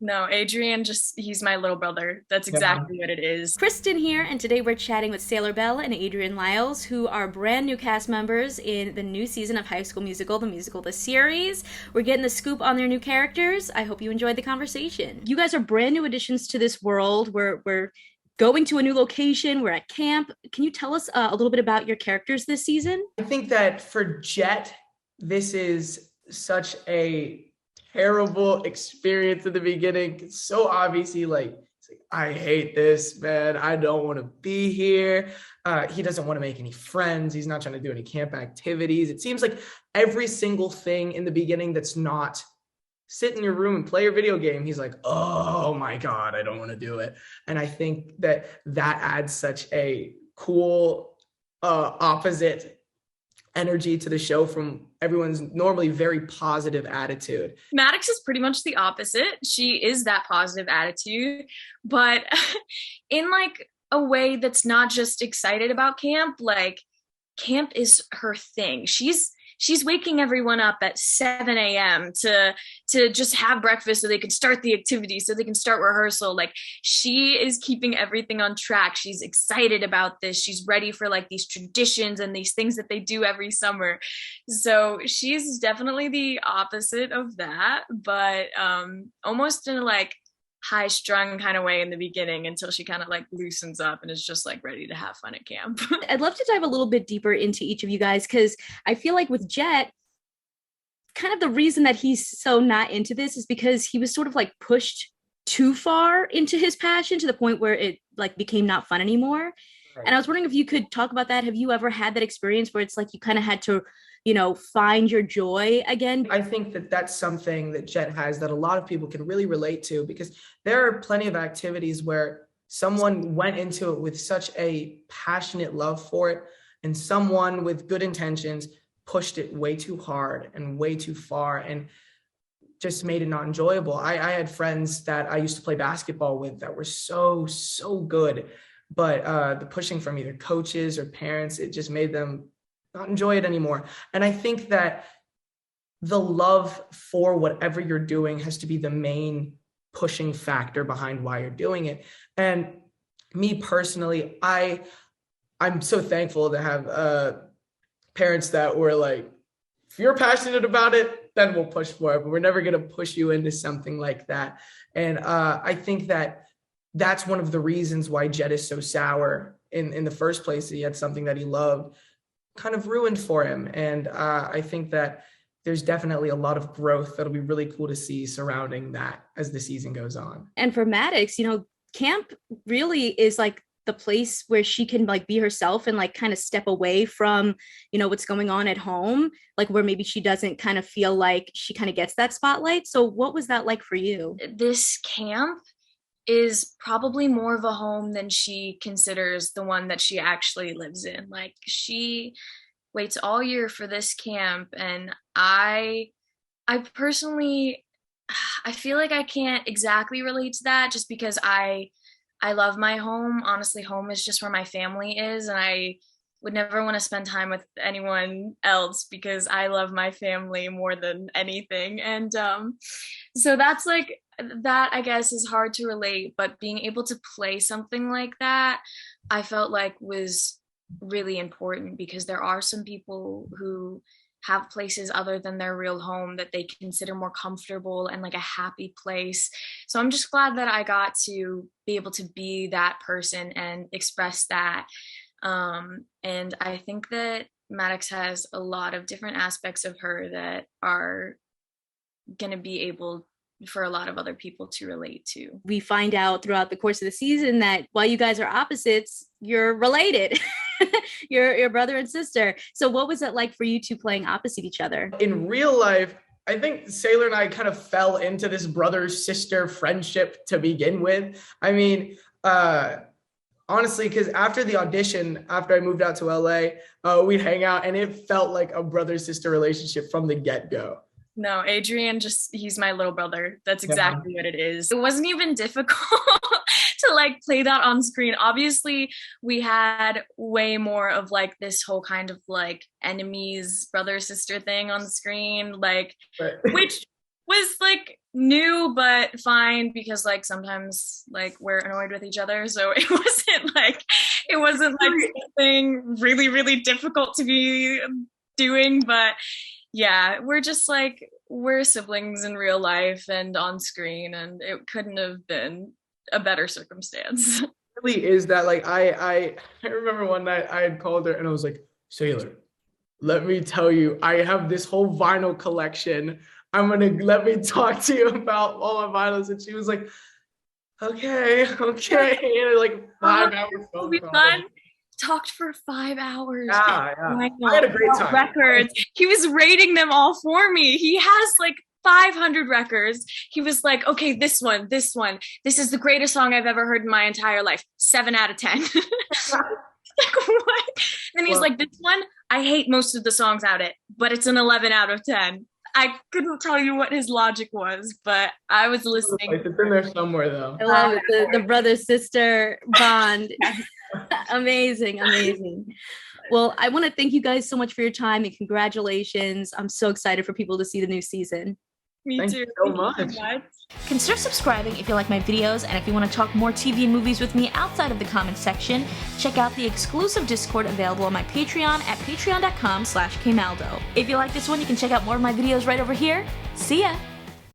No, Adrian he's my little brother. That's Yeah. exactly what it is. Kristen here, and today we're chatting with Saylor Bell and Adrian Lyles, who are brand new cast members in the new season of High School Musical, the musical, the series. We're getting the scoop on their new characters. I hope you enjoyed the conversation. You guys are brand new additions to this world. We're going to a new location. We're at camp. Can you tell us a little bit about your characters this season? I think that for Jet, this is such a terrible experience in the beginning. So obviously, I hate this, man. I don't want to be here. He doesn't want to make any friends. He's not trying to do any camp activities. It seems like every single thing in the beginning that's not sit in your room and play your video game, he's like, oh my God, I don't want to do it. And I think that adds such a cool opposite energy to the show from everyone's normally very positive attitude. Maddox is pretty much the opposite. She is that positive attitude, but in like a way that's not just excited about camp. Like camp is her thing. She's waking everyone up at 7 a.m. to just have breakfast so they can start the activity, so they can start rehearsal. Like she is keeping everything on track. She's excited about this. She's ready for like these traditions and these things that they do every summer. So she's definitely the opposite of that, but almost in a like high strung kind of way in the beginning until she kind of like loosens up and is just like ready to have fun at camp. I'd love to dive a little bit deeper into each of you guys because I feel like with Jet, kind of the reason that he's so not into this is because he was sort of like pushed too far into his passion to the point where it like became not fun anymore. Right. And I was wondering if you could talk about that. Have you ever had that experience where it's like you kind of had to, find your joy again? I think that that's something that Jet has that a lot of people can really relate to, because there are plenty of activities where someone went into it with such a passionate love for it, and someone with good intentions pushed it way too hard and way too far and just made it not enjoyable. I had friends that I used to play basketball with that were so good, but the pushing from either coaches or parents, it just made them not enjoy it anymore. And I think that the love for whatever you're doing has to be the main pushing factor behind why you're doing it. And me personally, I'm so thankful to have parents that were like, if you're passionate about it, then we'll push for it, but we're never going to push you into something like that. And I think that that's one of the reasons why Jet is so sour in the first place. He had something that he loved kind of ruined for him. And I think that there's definitely a lot of growth that'll be really cool to see surrounding that as the season goes on. And for Maddox, camp really is like the place where she can like be herself and like kind of step away from, what's going on at home, like where maybe she doesn't kind of feel like she kind of gets that spotlight. So what was that like for you? This camp is probably more of a home than she considers the one that she actually lives in. Like she waits all year for this camp, and I personally, I feel like I can't exactly relate to that just because I love my home. Honestly, home is just where my family is, and I would never want to spend time with anyone else because I love my family more than anything. And so that's like, that I guess is hard to relate, but being able to play something like that, I felt like was really important, because there are some people who have places other than their real home that they consider more comfortable and like a happy place. So I'm just glad that I got to be able to be that person and express that. And I think that Maddox has a lot of different aspects of her that are going to be able for a lot of other people to relate to. We find out throughout the course of the season that while you guys are opposites, you're related. You're brother and sister. So what was it like for you two playing opposite each other? In real life, I think Saylor and I kind of fell into this brother-sister friendship to begin with. I mean, honestly, because after the audition, after I moved out to LA, we'd hang out, and it felt like a brother-sister relationship from the get-go. No, Adrian he's my little brother. That's exactly what it is. It wasn't even difficult to like play that on screen. Obviously, we had way more of like this whole kind of like enemies, brother sister thing on the screen, like Right. which was like new but fine because like sometimes like we're annoyed with each other, so it wasn't like something really really difficult to be doing. But yeah, we're just like we're siblings in real life and on screen, and it couldn't have been a better circumstance. Really is that like I remember one night I had called her and I was like, Saylor, let me tell you, I have this whole vinyl collection. Let me talk to you about all my vinyls. And she was like, okay. And like 5 hours phone We call. talked for 5 hours. Yeah. I had a great time. Records. He was rating them all for me. He has like 500 records. He was like, okay, this one. This is the greatest song I've ever heard in my entire life. 7 out of 10. Like, what? And he's like, this one, I hate most of the songs out it, but it's an 11 out of 10. I couldn't tell you what his logic was, but I was listening. It's in there somewhere, though. I love it. The brother-sister bond. Amazing. Well, I want to thank you guys so much for your time and congratulations. I'm so excited for people to see the new season. Me Thank too. you so much. Consider subscribing if you like my videos, and if you want to talk more TV and movies with me outside of the comments section, check out the exclusive Discord available on my Patreon at patreon.com/kmaldo. If you like this one, you can check out more of my videos right over here. See ya!